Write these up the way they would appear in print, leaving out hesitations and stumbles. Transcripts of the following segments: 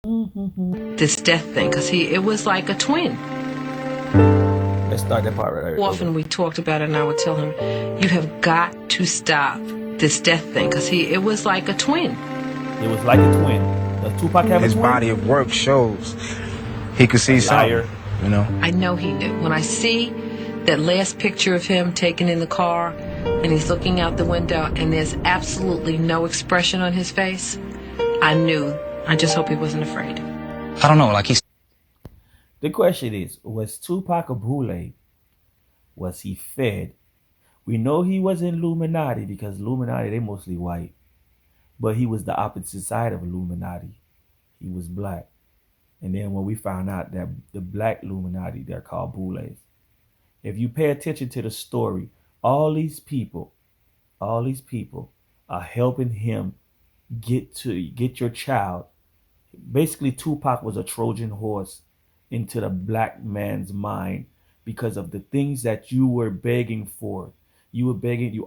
this death thing, because it was like a twin. Let's start that part right there. Often we talked about it, and I would tell him, "You have got to stop this death thing," because it was like a twin. It was like a twin. Does Tupac have a twin? His body of work shows he could see something, you know. I know he knew. When I see that last picture of him taken in the car, and he's looking out the window, and there's absolutely no expression on his face, I knew. I just hope he wasn't afraid. I don't know, like he's... The question is, was Tupac a boule? Was he fed? We know he was in Illuminati because Illuminati, they mostly white. But he was the opposite side of Illuminati. He was black. And then when we found out that the black Illuminati, they're called boules. If you pay attention to the story, all these people are helping him get your child. Basically, Tupac was a Trojan horse into the black man's mind because of the things that you were begging for. You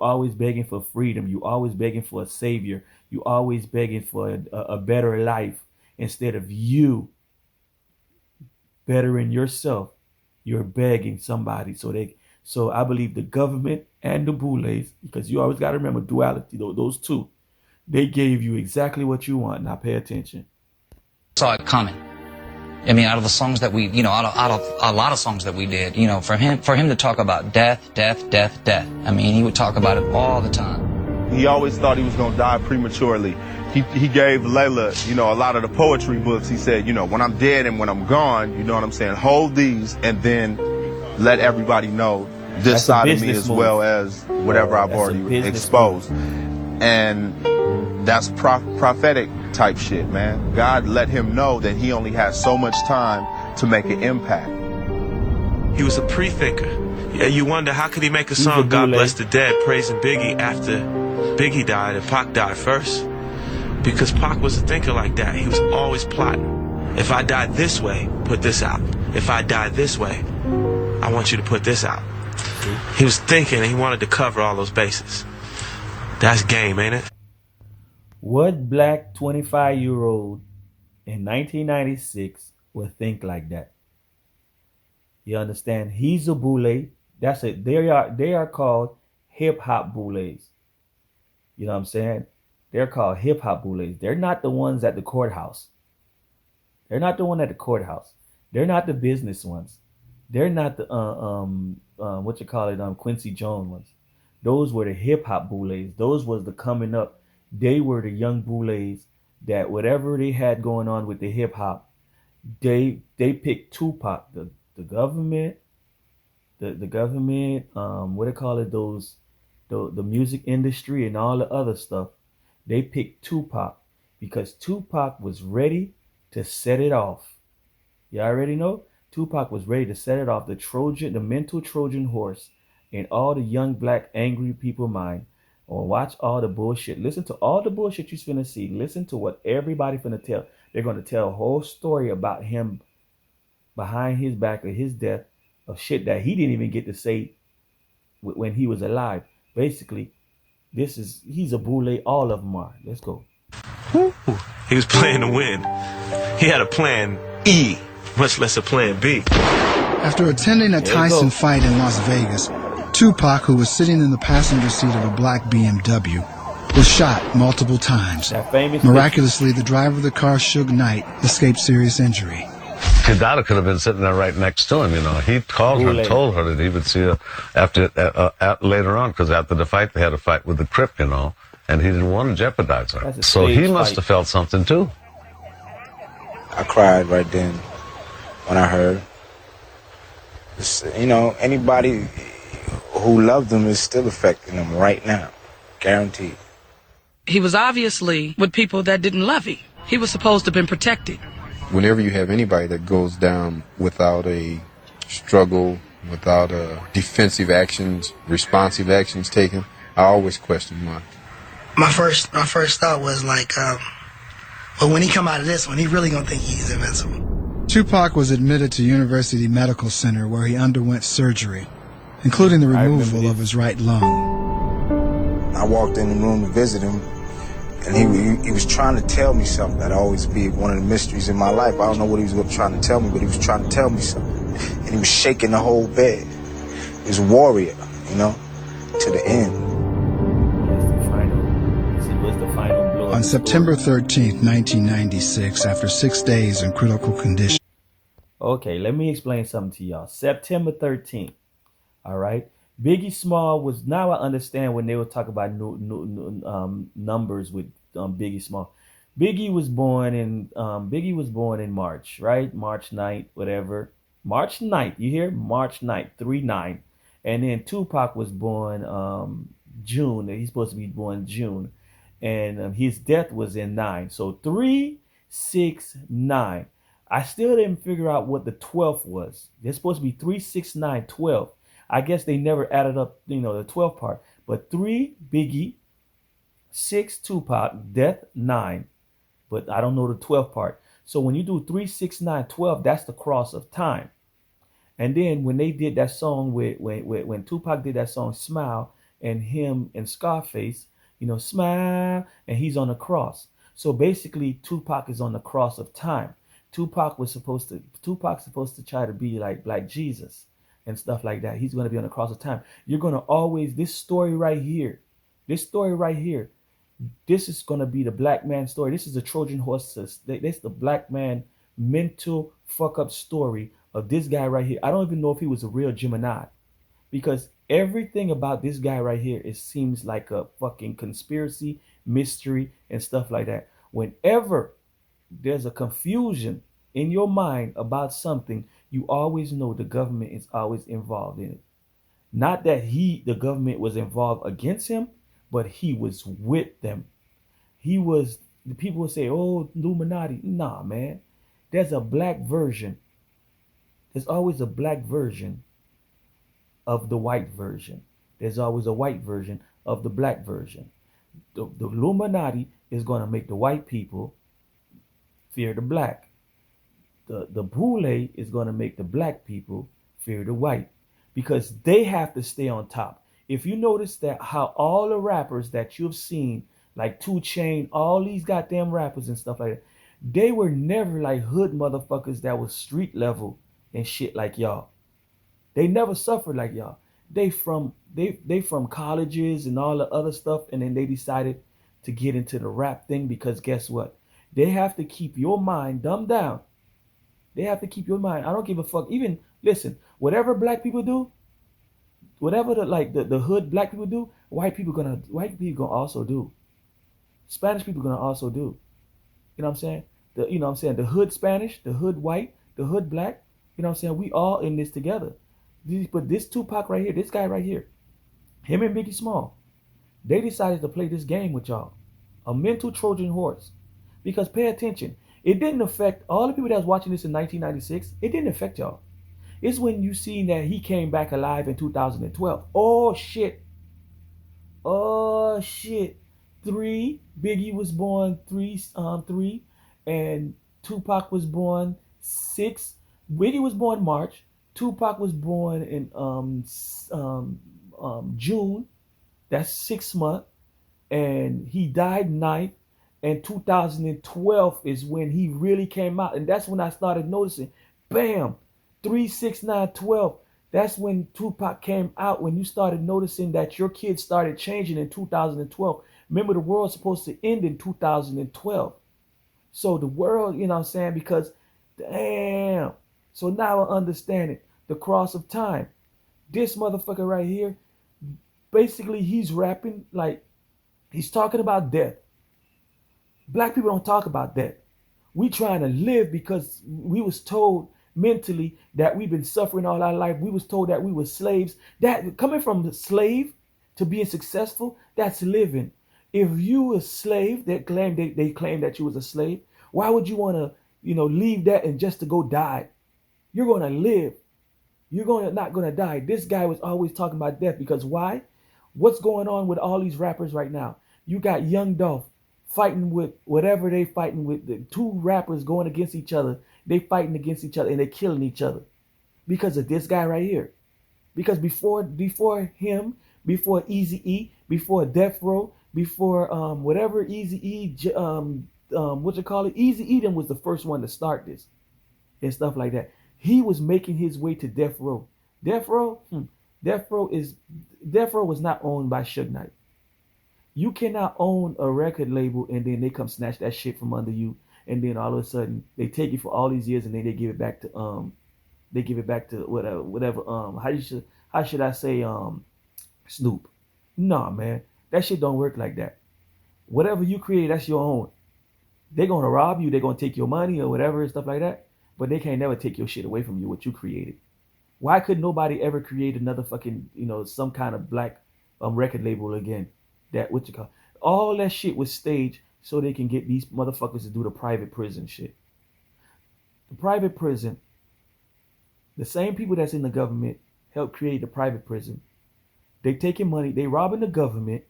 always begging for freedom. You always begging for a savior. You always begging for a better life. Instead of you bettering yourself, you're begging somebody. So I believe the government and the boules, because you always got to remember duality, those two, they gave you exactly what you want. Now pay attention. Saw it coming. I mean, out of the songs that we, out of a lot of songs that we did, for him to talk about death. I mean, he would talk about it all the time. He always thought he was going to die prematurely. He gave Layla, a lot of the poetry books. He said, when I'm dead and when I'm gone, you know what I'm saying, hold these and then let everybody know this side of me as well as whatever I've already exposed. And that's prophetic type shit, man. God let him know that he only has so much time to make an impact. He was a pre-thinker. Yeah, you wonder how could he make a song, God Bless the Dead, praising Biggie after Biggie died and Pac died first? Because Pac was a thinker like that. He was always plotting. If I die this way, put this out. If I die this way, I want you to put this out. He was thinking and he wanted to cover all those bases. That's game, ain't it? What black 25-year-old in 1996 would think like that? You understand? He's a boule. That's it. They are called hip-hop boules. You know what I'm saying? They're called hip-hop boules. They're not the ones at the courthouse. They're not the one at the courthouse. They're not the business ones. They're not the Quincy Jones ones. Those were the hip-hop boules. Those was the coming up. They were the young boules that whatever they had going on with the hip-hop, they picked Tupac. The government, what they call it, the music industry and all the other stuff, they picked Tupac because Tupac was ready to set it off. You already know? Tupac was ready to set it off. The mental Trojan horse in all the young black angry people mind. Or watch all the bullshit. Listen to all the bullshit you're finna see. Listen to what everybody finna tell. They're gonna tell a whole story about him behind his back of his death of shit that he didn't even get to say when he was alive. Basically, he's a boule. All of them are. Let's go. He was playing to win. He had a plan E, much less a plan B. After attending a Tyson fight in Las Vegas, Tupac, who was sitting in the passenger seat of a black BMW, was shot multiple times. Miraculously, the driver of the car, Suge Knight, escaped serious injury. His daughter could have been sitting there right next to him, He called her and told her that he would see her later on, because after the fight, they had a fight with the Crip, and he didn't want to jeopardize her. So he must have felt something, too. I cried right then when I heard. Anybody who loved him is still affecting him right now. Guaranteed. He was obviously with people that didn't love him. He was supposed to have been protected. Whenever you have anybody that goes down without a struggle, without defensive actions, responsive actions taken, I always question why. My first thought was like, but when he come out of this one, he really gonna think he's invincible. Tupac was admitted to University Medical Center where he underwent surgery, including the removal of his right lung. I walked in the room to visit him, And he was trying to tell me something. That'd always be one of the mysteries in my life. I don't know what he was trying to tell me, but he was trying to tell me something. And he was shaking the whole bed. He was a warrior, you know, to the end. On September 13th, 1996, after 6 days in critical condition. Okay, let me explain something to y'all. September 13th, all right? Biggie Small was, now I understand when they were talking about numbers with Biggie Small. Biggie was born in March, right? March 9th, whatever. March 9th, you hear? March 9th, 3-9. And then Tupac was born June. He's supposed to be born June. And his death was in 9. So 3, 6, 9. I still didn't figure out what the 12th was. They're supposed to be 3, 6, 9, 12. I guess they never added up, the 12th part. But 3, Biggie, 6, Tupac, death, 9. But I don't know the 12th part. So when you do 3, 6, 9, 12, that's the cross of time. And then when they did that song when Tupac did that song Smile, and him and Scarface, smile, and he's on the cross. So basically Tupac is on the cross of time. Tupac's supposed to try to be like Jesus and stuff like that. He's going to be on the cross of time. You're going to always, this story right here, this is going to be the black man story. This is a Trojan horse. This is the black man mental fuck up story of this guy right here. I don't even know if he was a real Gemini, because everything about this guy right here, it seems like a fucking conspiracy, mystery, and stuff like that. Whenever there's a confusion in your mind about something, you always know the government is always involved in it. Not that the government was involved against him, but he was with them. The people would say, oh, Illuminati. Nah, man. There's a black version. There's always a black version of the white version. There's always a white version of the black version. The Illuminati is going to make the white people fear the black. The Boule is going to make the black people fear the white, because they have to stay on top. If you notice that how all the rappers that you've seen, like 2 Chainz, all these goddamn rappers and stuff like that, they were never like hood motherfuckers that was street level and shit like y'all. They never suffered like y'all. They from colleges and all the other stuff, and then they decided to get into the rap thing, because guess what? They have to keep your mind dumbed down. They have to keep your mind. I don't give a fuck. Even listen, whatever black people do, whatever the hood black people do, white people gonna also do. Spanish people gonna also do. You know what I'm saying? The hood Spanish, the hood white, the hood black. You know what I'm saying? We all in this together. But this Tupac right here, this guy right here, him and Biggie Small, they decided to play this game with y'all, a mental Trojan horse. Because pay attention, it didn't affect all the people that was watching this in 1996. It didn't affect y'all. It's when you seen that he came back alive in 2012. Oh shit. 3, Biggie was born 3, and Tupac was born 6. Biggie was born March. Tupac was born in June. That's 6 months, and he died 9th. And 2012 is when he really came out, and that's when I started noticing. Bam, 3, 6, 9, 12. That's when Tupac came out. When you started noticing that your kids started changing in 2012. Remember, the world's supposed to end in 2012. So the world, you know what I'm saying? Because, damn. So now I understand it. The cross of time. This motherfucker right here, basically he's rapping like he's talking about death. Black people don't talk about that. We trying to live because we was told mentally that we've been suffering all our life. We was told that we were slaves. That coming from the slave to being successful, that's living. If you a slave, they claim that you was a slave, why would you want to, leave that and just to go die? You're going to live. You're not going to die. This guy was always talking about death, because why? What's going on with all these rappers right now? You got Young Dolph fighting with whatever they fighting with. The 2 rappers going against each other. They fighting against each other and they killing each other because of this guy right here. Because before him, before Eazy-E, before Death Row, before whatever Easy E what you call it, Easy Eden was the first one to start this and stuff like that. He was making his way to Death Row. Death Row, Death Row was not owned by Suge Knight. You cannot own a record label and then they come snatch that shit from under you, and then all of a sudden they take it for all these years and then they give it back to whatever how should I say Snoop. Nah, man, that shit don't work like that. Whatever you create, that's your own. They're gonna rob you, they're gonna take your money or whatever and stuff like that, but they can't never take your shit away from you, what you created. Why could nobody ever create another fucking, some kind of black record label again? That what you call all that shit was staged so they can get these motherfuckers to do the private prison shit. The private prison, the same people that's in the government helped create the private prison. They taking money, they robbing the government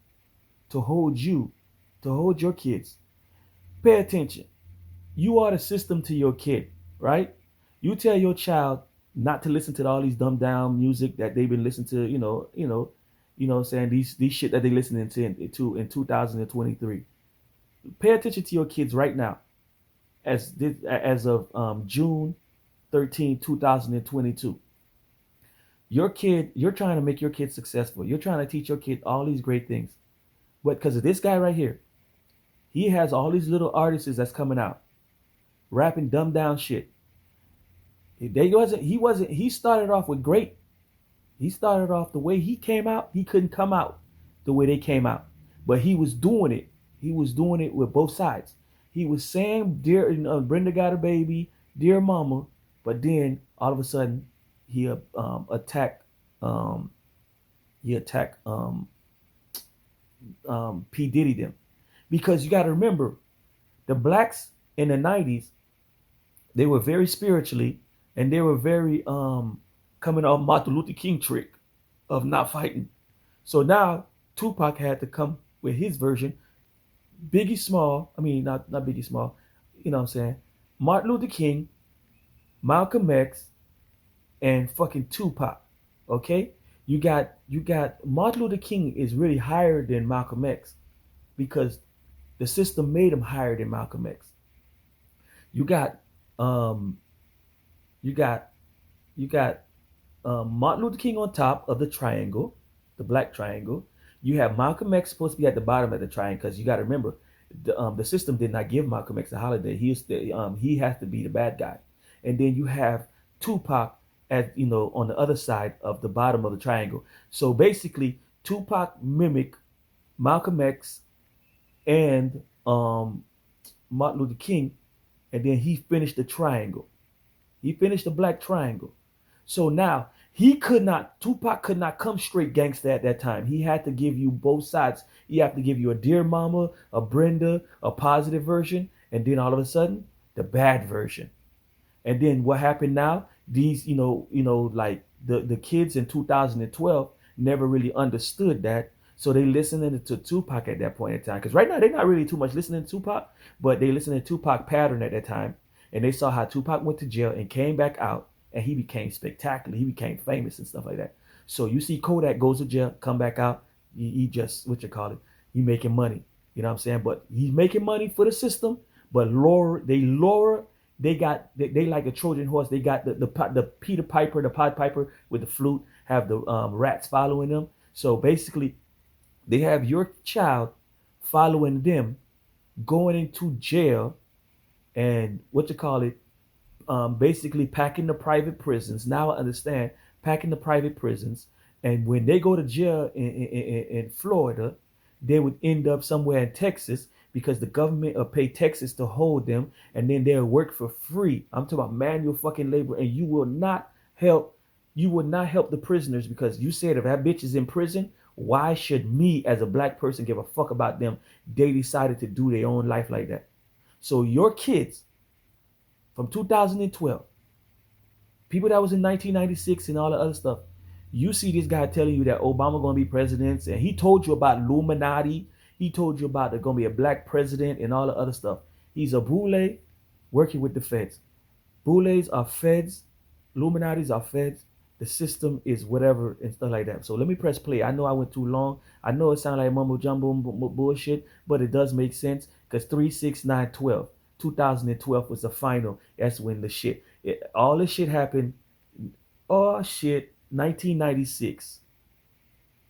to hold your kids. Pay attention. You are the system to your kid, right? You tell your child not to listen to all these dumbed down music that they've been listening to, what I'm saying, these shit that they listening to in 2023. Pay attention to your kids right now. As of June 13, 2022. Your kid, you're trying to make your kid successful. You're trying to teach your kid all these great things. But because of this guy right here, he has all these little artists that's coming out, rapping dumbed down shit. He started off with great. He started off the way he came out. He couldn't come out the way they came out, but he was doing it. He was doing it with both sides. He was saying, "Dear Brenda got a baby, dear mama," but then all of a sudden he attacked P Diddy them, because you got to remember, the blacks in the 90s, they were very spiritually, and they were very coming off Martin Luther King trick of not fighting. So now Tupac had to come with his version. Biggie Small, not Biggie Small, you know what I'm saying? Martin Luther King, Malcolm X, and fucking Tupac. Okay? You got Martin Luther King is really higher than Malcolm X because the system made him higher than Malcolm X. You got Martin Luther King on top of the triangle, the black triangle. You have Malcolm X supposed to be at the bottom of the triangle, because you got to remember, the system did not give Malcolm X a holiday. He has to be the bad guy. And then you have Tupac on the other side of the bottom of the triangle. So basically, Tupac mimicked Malcolm X and Martin Luther King, and then he finished the triangle. He finished the black triangle. So now Tupac could not come straight gangster at that time. He had to give you both sides. He had to give you a Dear Mama, a Brenda, a positive version, and then all of a sudden, the bad version. And then what happened now? These, like the kids in 2012 never really understood that. So they listening to Tupac at that point in time. Because right now, they're not really too much listening to Tupac, but they listening to Tupac pattern at that time. And they saw how Tupac went to jail and came back out, and he became spectacular. He became famous and stuff like that. So you see Kodak goes to jail, come back out. He just, he making money. You know what I'm saying? But he's making money for the system. But they like a Trojan horse. They got the Peter Piper, the Pied Piper with the flute, have the rats following them. So basically, they have your child following them, going into jail, and basically packing the private prisons. Now I understand, packing the private prisons. And when they go to jail in Florida, they would end up somewhere in Texas, because the government will pay Texas to hold them, and then they'll work for free. I'm talking about manual fucking labor, and you will not help the prisoners, because you said if that bitch is in prison, why should me as a black person give a fuck about them? They decided to do their own life like that. So your kids from 2012, people that was in 1996 and all the other stuff, you see this guy telling you that Obama gonna be president, and he told you about Illuminati. He told you about there's gonna be a black president and all the other stuff. He's a boule working with the feds. Boules are feds, Illuminatis are feds, the system is whatever and stuff like that. So let me press play. I know I went too long. I know it sounds like mumbo jumbo bullshit, but it does make sense because 3-6-9-12, 2012 was the final. That's when the shit, all this shit happened. Oh shit, 1996.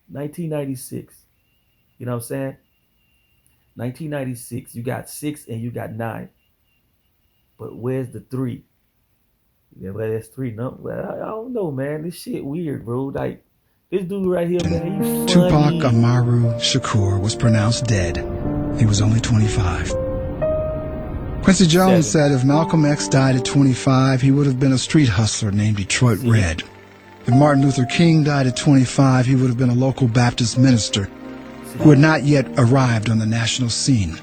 1996. You know what I'm saying? 1996. You got 6 and you got 9. But where's the 3? Yeah, well, that's 3. No, well, I don't know, man. This shit weird, bro. Like, this dude right here, man, he's funny. Tupac Amaru Shakur was pronounced dead. He was only 25. Quincy Jones said if Malcolm X died at 25, he would have been a street hustler named Detroit Red. If Martin Luther King died at 25, he would have been a local Baptist minister who had not yet arrived on the national scene.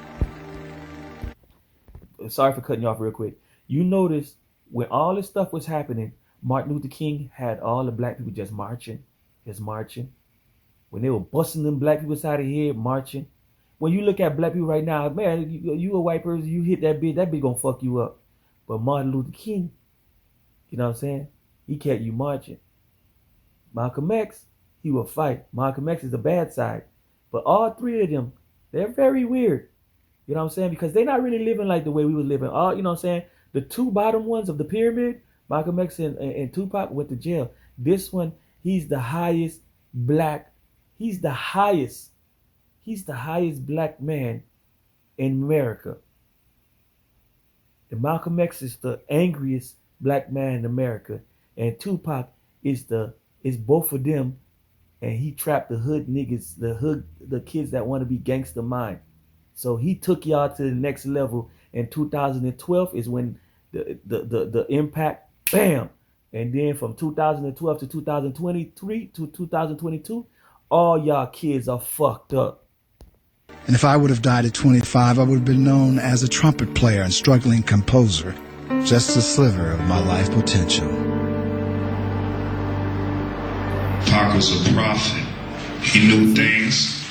Sorry for cutting you off real quick. You notice when all this stuff was happening, Martin Luther King had all the black people just marching. When they were busting them black people side of the head, marching. When you look at black people right now, man, you a white person, you hit that bitch gonna fuck you up. But Martin Luther King, you know what I'm saying? He kept you marching. Malcolm X, he will fight. Malcolm X is the bad side. But all 3 of them, they're very weird. You know what I'm saying? Because they're not really living like the way we were living. All, you know what I'm saying? The 2 bottom ones of the pyramid, Malcolm X and Tupac, went to jail. This one, he's the highest black. He's the highest black man in America. And Malcolm X is the angriest black man in America. And Tupac is both of them. And he trapped the hood niggas, the kids that want to be gangster mind. So he took y'all to the next level. And 2012 is when the impact, bam. And then from 2012 to 2023 to 2022, all y'all kids are fucked up. And if I would have died at 25, I would have been known as a trumpet player and struggling composer. Just a sliver of my life potential. Pac was a prophet. He knew things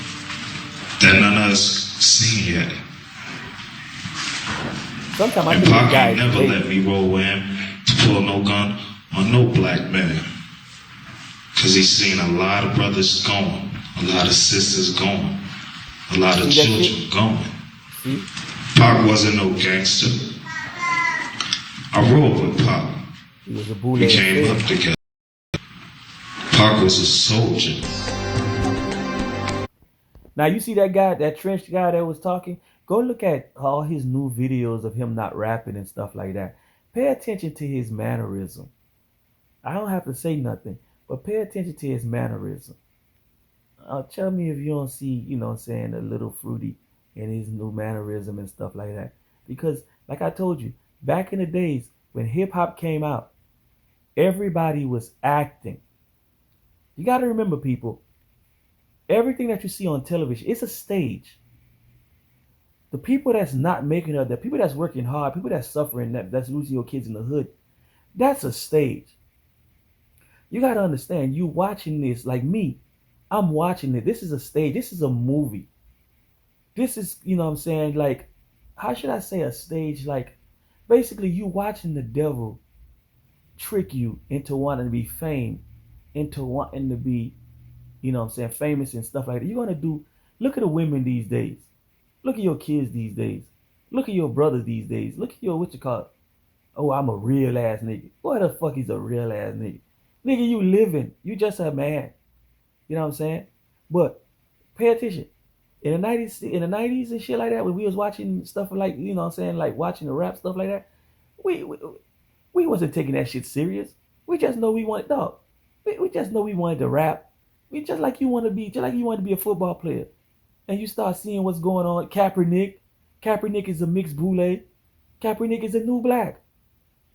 that none of us seen yet. Sometimes I and think Pac ain't never let me roll with him to pull no gun on no black man. Cause he's seen a lot of brothers going, a lot of sisters going, a lot of children going. Pac wasn't no gangster. I rolled with Pac. We came up together. Pac was a soldier. Now you see that guy, that trench guy that was talking? Go look at all his new videos of him not rapping and stuff like that. Pay attention to his mannerism. I don't have to say nothing, but pay attention to his mannerism. Tell me if you don't see, you know what I'm saying, a little fruity in his new mannerism and stuff like that. Because, like I told you, back in the days when hip-hop came out, everybody was acting. You got to remember, people, everything that you see on television, it's a stage. The people that's not making it, the people that's working hard, people that's suffering, that's losing your kids in the hood, that's a stage. You got to understand, you watching this, like me, I'm watching it. This is a stage. This is a movie. This is, you know what I'm saying, like, how should I say a stage? Like, basically you watching the devil trick you into wanting to be famed, into wanting to be, you know what I'm saying, famous and stuff like that. You're going to do, look at the women these days. Look at your kids these days. Look at your brothers these days. Look at your, what you call it? Oh, I'm a real ass nigga. What the fuck is a real ass nigga? Nigga, you living. You just a man. You know what I'm saying? But pay attention. In the 90s and shit like that, when we was watching stuff like, you know what I'm saying, like watching the rap stuff like that, we wasn't taking that shit serious. We just know we wanted, dog. We just know we wanted to rap. We just like you want to be a football player. And you start seeing what's going on. Kaepernick is a mixed boule. Kaepernick is a new black.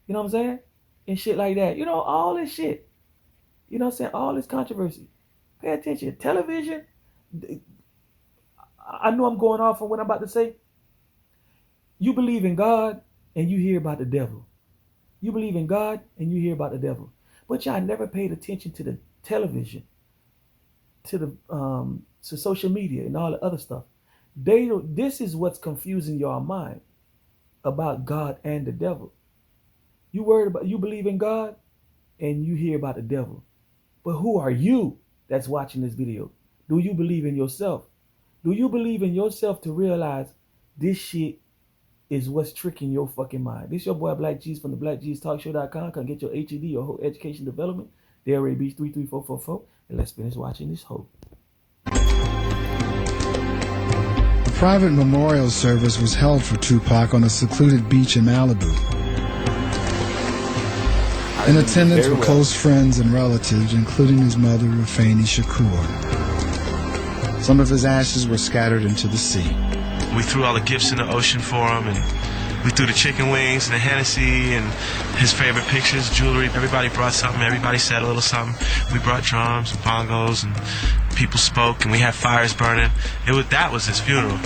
You know what I'm saying? And shit like that. You know, all this shit. You know what I'm saying? All this controversy. Pay attention. Television. I know I'm going off on what I'm about to say. You believe in God and you hear about the devil. You believe in God and you hear about the devil. But y'all never paid attention to the television, to social media and all the other stuff. This is what's confusing your mind about God and the devil. You believe in God and you hear about the devil. But who are you that's watching this video? Do you believe in yourself? Do you believe in yourself to realize this shit is what's tricking your fucking mind? This your boy Black G's from the BlackG'sTalkShow.com. Come get your HED, your whole education development. Delray Beach 33444. And let's finish watching this hoe. A private memorial service was held for Tupac on a secluded beach in Malibu. In attendance were close friends and relatives, including his mother, Rafeni Shakur. Some of his ashes were scattered into the sea. We threw all the gifts in the ocean for him, and we threw the chicken wings and the Hennessy and his favorite pictures, jewelry. Everybody brought something. Everybody said a little something. We brought drums and bongos, and people spoke, and we had fires burning. That was his funeral.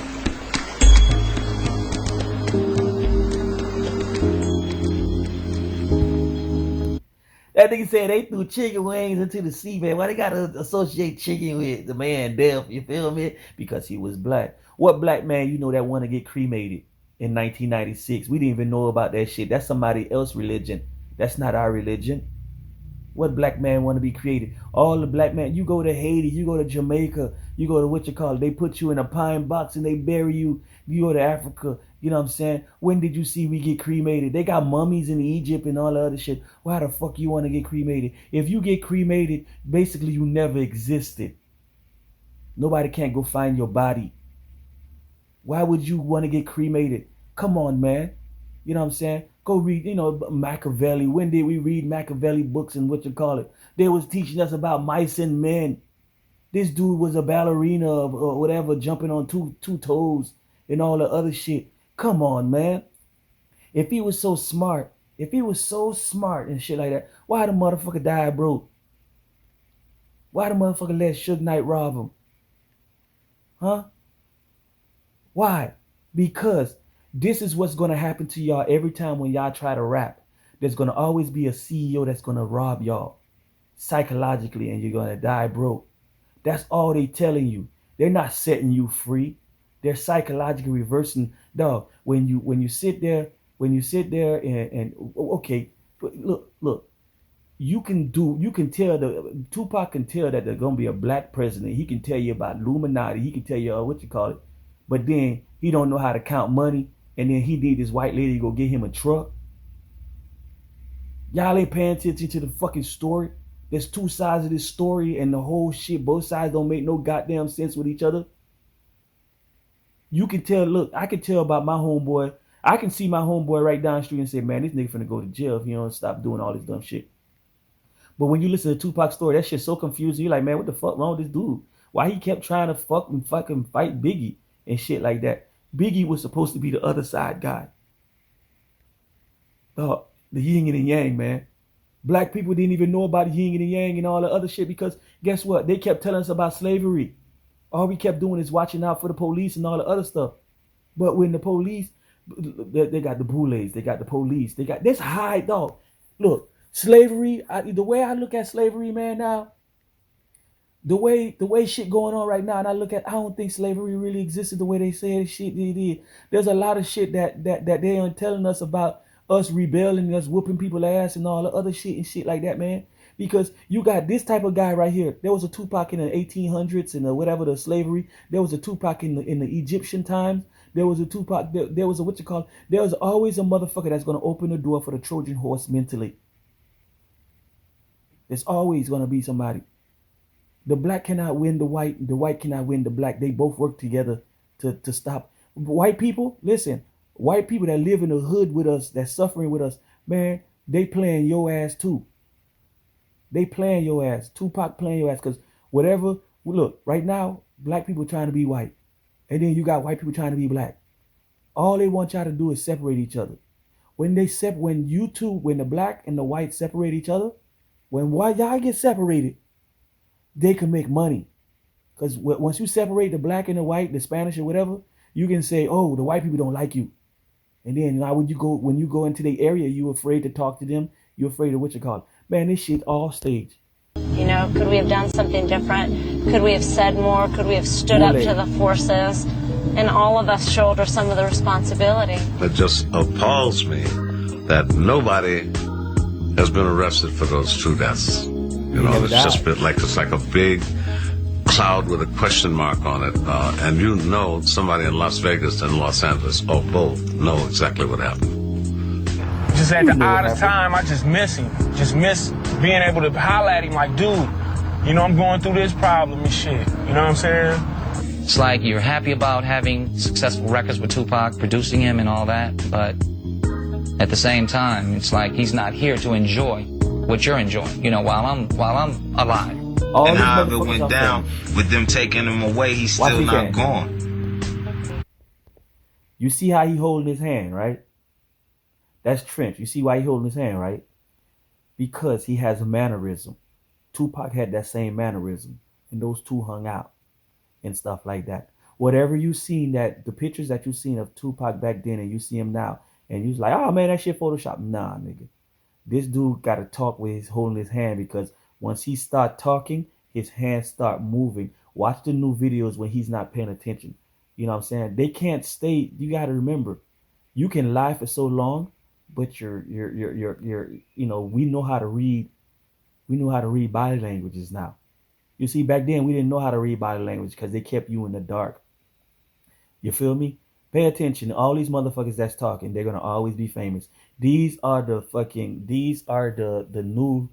That nigga said they threw chicken wings into the sea, man. Why they gotta associate chicken with the man death? You feel me? Because he was black. What black man you know that want to get cremated in 1996? We didn't even know about that shit. That's somebody else's religion. That's not our religion. What black man want to be created? All the black men. You go to Haiti, you go to Jamaica, you go to they put you in a pine box and they bury you. You go to Africa, you know what I'm saying? When did you see we get cremated? They got mummies in Egypt and all the other shit. Why the fuck you want to get cremated? If you get cremated, basically you never existed. Nobody can't go find your body. Why would you want to get cremated? Come on, man. You know what I'm saying? Go read, Machiavelli. When did we read Machiavelli books and They was teaching us about mice and men. This dude was a ballerina or whatever, jumping on two toes and all the other shit. Come on, man. If he was so smart and shit like that, why the motherfucker died broke? Why the motherfucker let Suge Knight rob him? Huh? Why? Because this is what's going to happen to y'all every time when y'all try to rap. There's going to always be a CEO that's going to rob y'all psychologically and you're going to die broke. That's all they telling you. They're not setting you free. They're psychologically reversing. Dog, when you sit there and okay, look, Tupac can tell that there's going to be a black president. He can tell you about Illuminati. He can tell you but then he don't know how to count money. And then he need this white lady to go get him a truck. Y'all ain't paying attention to the fucking story. There's two sides of this story and the whole shit. Both sides don't make no goddamn sense with each other. You can tell, look, I can tell about my homeboy. I can see my homeboy right down the street and say, man, this nigga finna go to jail if he don't stop doing all this dumb shit. But when you listen to Tupac's story, that shit's so confusing. You're like, man, what the fuck wrong with this dude? Why he kept trying to fucking fight Biggie and shit like that? Biggie was supposed to be the other side guy. The yin and the yang, man. Black people didn't even know about the yin and the yang and all the other shit because guess what? They kept telling us about slavery. All we kept doing is watching out for the police and all the other stuff. But when the police, they got the boulets, they got the police, they got this high dog. Look, slavery, the way I look at slavery, man, now, the way shit going on right now, and I don't think slavery really existed the way they said shit they did. There's a lot of shit that they aren't telling us about us rebelling, us whooping people ass and all the other shit and shit like that, man. Because you got this type of guy right here. There was a Tupac in the 1800s and whatever the slavery. There was a Tupac in the Egyptian times. There was a Tupac. There was a There was always a motherfucker that's gonna open the door for the Trojan horse mentally. There's always gonna be somebody. The black cannot win the white cannot win the black. They both work together to stop. White people, listen, white people that live in the hood with us, that's suffering with us, man, they playing your ass too. They playing your ass. Tupac playing your ass because look, right now, black people trying to be white. And then you got white people trying to be black. All they want y'all to do is separate each other. When the black and the white separate each other, when y'all get separated, they can make money. Because once you separate the black and the white, the Spanish or whatever, you can say, oh, the white people don't like you. And then now when you go into the area, you're afraid to talk to them. You're afraid of Man, this shit all staged. You know, could we have done something different? Could we have said more? Could we have stood up to the forces? And all of us shoulder some of the responsibility. It just appalls me that nobody has been arrested for those two deaths. You know, it's just it's like a big cloud with a question mark on it. And you know somebody in Las Vegas and Los Angeles, or both, know exactly what happened. Just at the oddest time, I just miss him. Just miss being able to holler at him like, dude, you know, I'm going through this problem and shit. You know what I'm saying? It's like you're happy about having successful records with Tupac, producing him and all that, but at the same time, it's like he's not here to enjoy what you're enjoying, you know, while I'm alive. And however it went down with them taking him away, he's still not gone. You see how he holding his hand, right? That's Trench. You see why he holding his hand, right? Because he has a mannerism. Tupac had that same mannerism, and those two hung out and stuff like that. Whatever you seen, that the pictures that you seen of Tupac back then and you see him now, and you're like, oh man, that shit Photoshop. Nah, nigga. This dude got to talk with his holding his hand, because once he start talking, his hands start moving. Watch the new videos when he's not paying attention. You know what I'm saying? They can't stay. You got to remember, you can lie for so long, but you're you know, we know how to read. We know how to read body languages now. You see, back then we didn't know how to read body language because they kept you in the dark. You feel me? Pay attention. All these motherfuckers that's talking, they're gonna always be famous. These are the new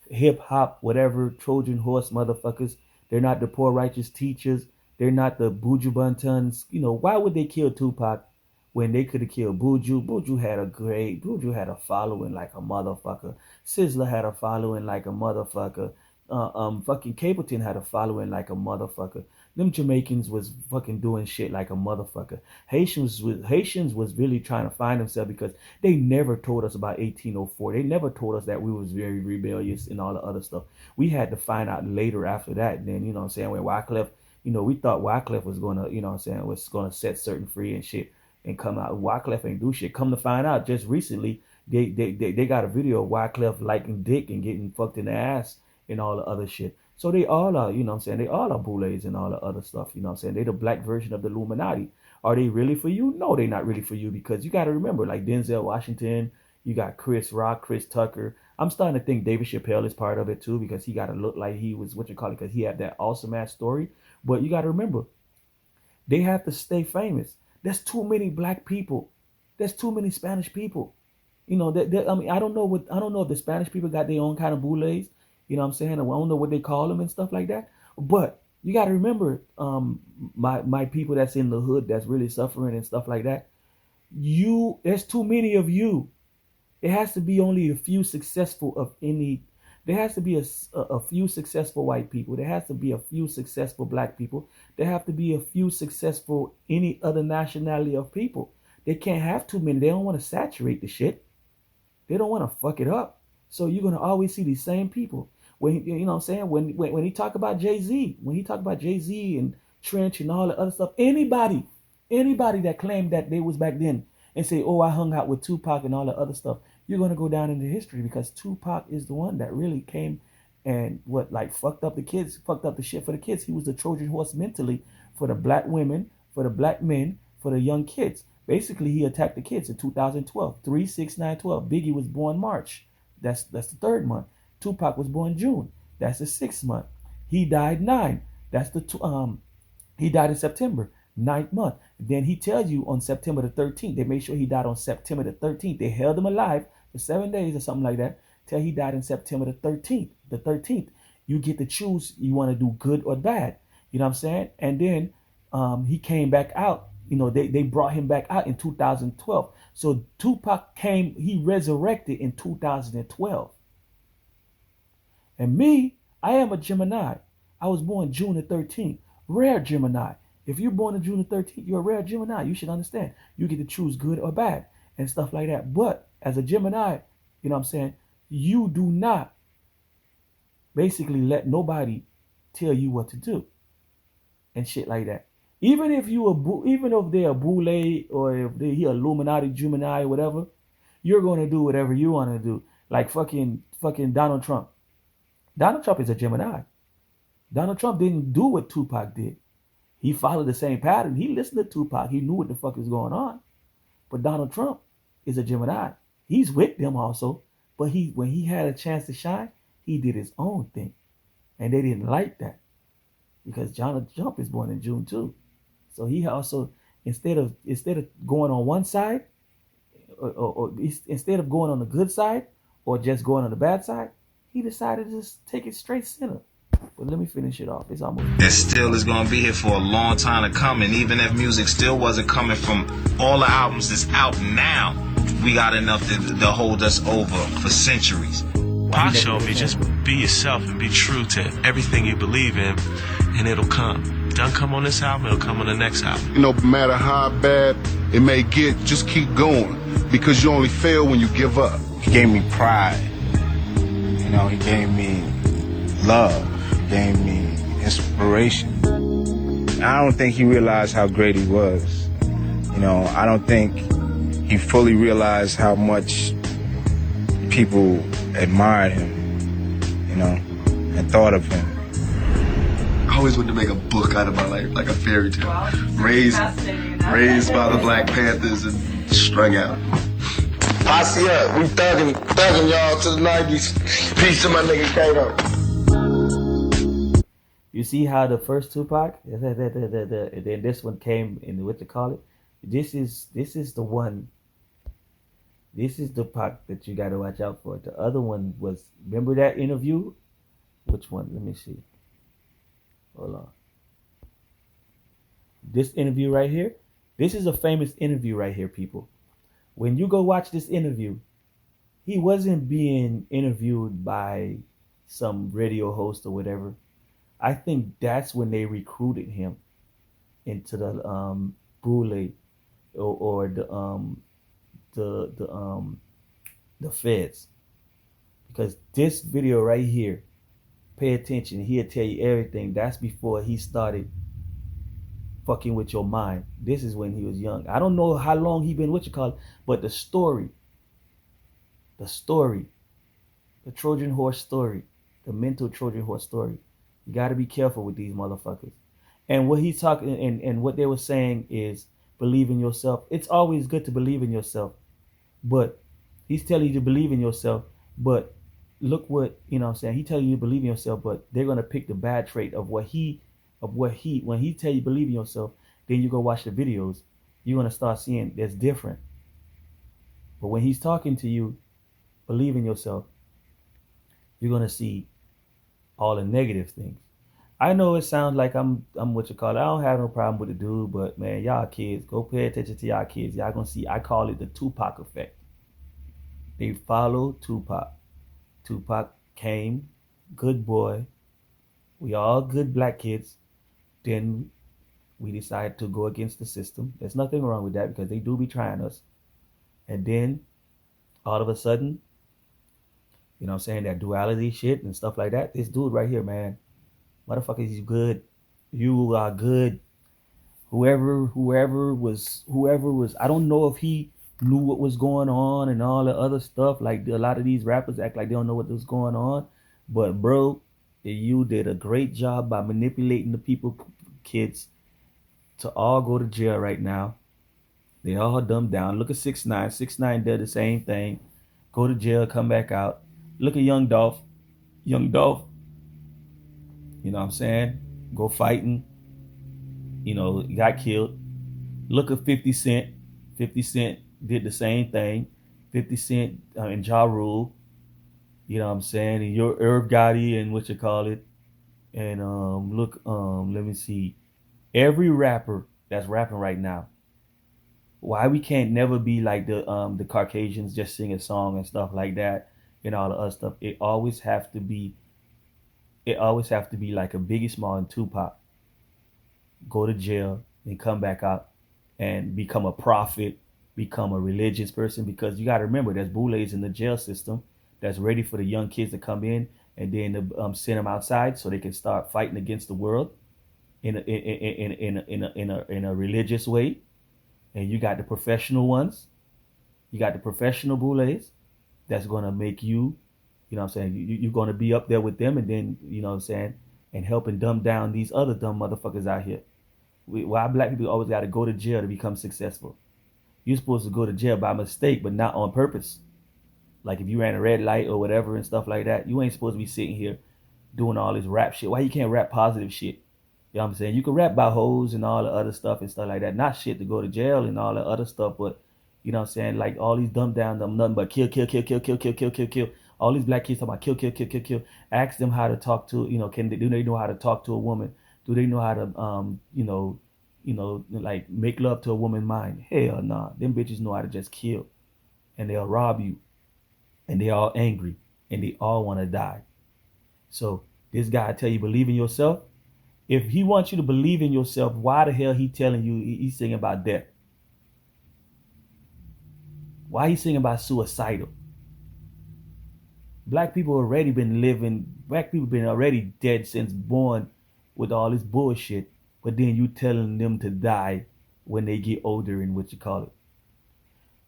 hip hop, whatever, Trojan horse motherfuckers. They're not the poor righteous teachers. They're not the Buju Buntons. You know, why would they kill Tupac when they could have killed Buju? Buju had a following like a motherfucker. Sizzler had a following like a motherfucker. Fucking Capleton had a following like a motherfucker. Them Jamaicans was fucking doing shit like a motherfucker. Haitians was really trying to find themselves, because they never told us about 1804. They never told us that we was very rebellious and all the other stuff. We had to find out later after that. Then, you know what I'm saying, when Wyclef, you know, we thought Wyclef was gonna, you know what I'm saying, was gonna set certain free and shit and come out. Wyclef ain't do shit. Come to find out, just recently they got a video of Wyclef liking dick and getting fucked in the ass and all the other shit. So they all are, you know what I'm saying, they all are boulets and all the other stuff, you know what I'm saying. They the black version of the Illuminati. Are they really for you? No, they're not really for you, because you got to remember, like Denzel Washington, you got Chris Rock, Chris Tucker. I'm starting to think David Chappelle is part of it too, because he got to look like he was, because he had that awesome ass story. But you got to remember, they have to stay famous. There's too many black people. There's too many Spanish people. You know, I mean, I don't know if the Spanish people got their own kind of boulets. You know what I'm saying? I don't know what they call them and stuff like that. But you got to remember, my people that's in the hood that's really suffering and stuff like that. There's too many of you. There has to be only a few successful of any. There has to be a few successful white people. There has to be a few successful black people. There have to be a few successful any other nationality of people. They can't have too many. They don't want to saturate the shit. They don't want to fuck it up. So you're gonna always see these same people. When, you know what I'm saying, when he talk about Jay-Z, and Trench and all the other stuff, anybody that claimed that they was back then and say, oh, I hung out with Tupac and all the other stuff, you're going to go down into history, because Tupac is the one that really came and fucked up the kids, fucked up the shit for the kids. He was the Trojan horse mentally for the black women, for the black men, for the young kids. Basically, he attacked the kids in 2012, 3/6/9/12. Biggie was born March. That's the third month. Tupac was born June. That's the 6th month. He died 9. He died in September, 9th month. Then he tells you on September the 13th. They made sure he died on September the 13th. They held him alive for 7 days or something like that till he died in September the 13th. The 13th. You get to choose you want to do good or bad. You know what I'm saying? And then he came back out. You know, they brought him back out in 2012. So Tupac he resurrected in 2012. And me, I am a Gemini. I was born June the 13th. Rare Gemini. If you're born on June the 13th, you're a rare Gemini. You should understand. You get to choose good or bad and stuff like that. But as a Gemini, you know what I'm saying, you do not basically let nobody tell you what to do and shit like that. Even if they're a boule, or if they're Illuminati, Gemini, or whatever, you're going to do whatever you want to do. Like fucking Donald Trump. Donald Trump is a Gemini. Donald Trump didn't do what Tupac did. He followed the same pattern. He listened to Tupac. He knew what the fuck was going on. But Donald Trump is a Gemini. He's with them also. But when he had a chance to shine, he did his own thing, and they didn't like that because Jonathan Jump is born in June too. So he also instead of going on one side, or instead of going on the good side or just going on the bad side, he decided to just take it straight center. But let me finish it off. It's almost. That still is gonna be here for a long time to come, and even if music still wasn't coming from all the albums that's out now, we got enough to hold us over for centuries. Pac showed me just be yourself and be true to everything you believe in, and it'll come. Don't come on this album, it'll come on the next album. You know, no matter how bad it may get, just keep going, because you only fail when you give up. He gave me pride. You know, he gave me love. He gave me inspiration. I don't think he realized how great he was. You know, I don't think he fully realized how much people admired him, you know, and thought of him. I always wanted to make a book out of my life, like a fairy tale. Raised by the Black Panthers and strung out. Posse up, we thugging y'all to the 90s. Peace to my nigga Kato. You see how the first Tupac, and then this one came in what you call it. This is the one. This is the Pac that you got to watch out for. The other one was, remember that interview? Which one? Let me see. Hold on. This interview right here. This is a famous interview right here, people. When you go watch this interview, he wasn't being interviewed by some radio host or whatever. I think that's when they recruited him into the Boule or the feds, because this video right here, pay attention, he'll tell you everything. That's before he started fucking with your mind. This is when he was young. I don't know how long he been but the story, the Trojan horse story, the mental Trojan horse story. You got to be careful with these motherfuckers. And what he's talking and what they were saying is believe in yourself. It's always good to believe in yourself, but he's telling you to believe in yourself. But look what, you know what I'm saying? He telling you to believe in yourself, but they're going to pick the bad trait of when he tell you believe in yourself, then you go watch the videos, you're going to start seeing that's different. But when he's talking to you, believe in yourself, you're going to see all the negative things. I know it sounds like I'm what you call it. I don't have no problem with the dude, but man, y'all kids, go pay attention to y'all kids. Y'all gonna see, I call it the Tupac effect. They follow Tupac. Tupac came, good boy. We all good black kids. Then we decided to go against the system. There's nothing wrong with that because they do be trying us. And then all of a sudden, you know what I'm saying, that duality shit and stuff like that. This dude right here, man, motherfuckers, he's good. You are good. Whoever was, I don't know if he knew what was going on and all the other stuff. Like a lot of these rappers act like they don't know what was going on. But bro, you did a great job by manipulating the kids to all go to jail right now. They all dumbed down. Look at 6ix9ine. 6ix9ine did the same thing. Go to jail, come back out. Look at Young Dolph. Young Dolph, you know what I'm saying? Go fighting. You know, got killed. Look at 50 Cent. 50 Cent did the same thing. 50 Cent and Ja Rule. You know what I'm saying? And your Irv Gotti and what you call it. And let me see. Every rapper that's rapping right now. Why we can't never be like the Caucasians, just sing a song and stuff like that and all the other stuff. It always have to be like a Biggie Small and Tupac. Go to jail and come back out and become a prophet, become a religious person, because you got to remember there's boules in the jail system that's ready for the young kids to come in and then send them outside so they can start fighting against the world in a religious way. And you got the professional ones. You got the professional boules that's going to make you know what I'm saying, you're going to be up there with them, and then, you know what I'm saying, and helping dumb down these other dumb motherfuckers out here. Why black people always got to go to jail to become successful? You're supposed to go to jail by mistake, but not on purpose. Like if you ran a red light or whatever and stuff like that, you ain't supposed to be sitting here doing all this rap shit. Why you can't rap positive shit? You know what I'm saying? You can rap about hoes and all the other stuff and stuff like that. Not shit to go to jail and all the other stuff, but you know what I'm saying? Like all these dumb down, them nothing but kill, kill, kill, kill, kill, kill, kill, kill, kill. All these black kids talking about kill, kill, kill, kill, kill. Ask them how to talk to, do they know how to talk to a woman? Do they know how to, like make love to a woman's mind? Hell nah. Them bitches know how to just kill. And they'll rob you. And they all angry. And they all want to die. So this guy tell you believe in yourself. If he wants you to believe in yourself, why the hell he telling you he's singing about death? Why he singing about suicidal? Black people already been already dead since born with all this bullshit. But then you telling them to die when they get older and what you call it.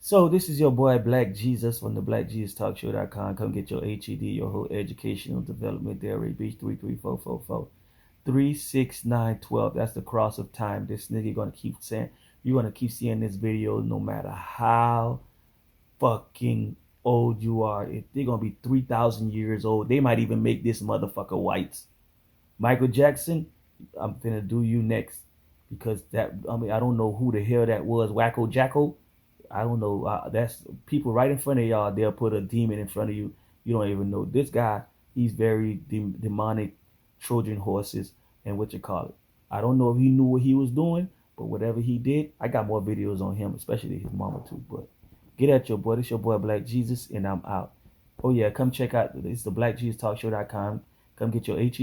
So this is your boy Black Jesus from the BlackJesusTalkShow.com. Come get your HED, your whole educational development there. Ray Beach 33444 36912. That's the cross of time. This nigga gonna keep saying, you're gonna keep seeing this video no matter how fucking old you are. If they're gonna be 3,000 years old, they might even make this motherfucker whites. Michael Jackson, I'm finna do you next. Because I don't know who the hell that was. Wacko Jacko. I don't know. That's people right in front of y'all. They'll put a demon in front of you. You don't even know. This guy, he's very demonic, Trojan horses, and what you call it. I don't know if he knew what he was doing, but whatever he did, I got more videos on him, especially his mama too. But get at your boy. This your boy Black Jesus, and I'm out. Oh yeah, come check out. It's the BlackJesusTalkShow.com. Come get your HE.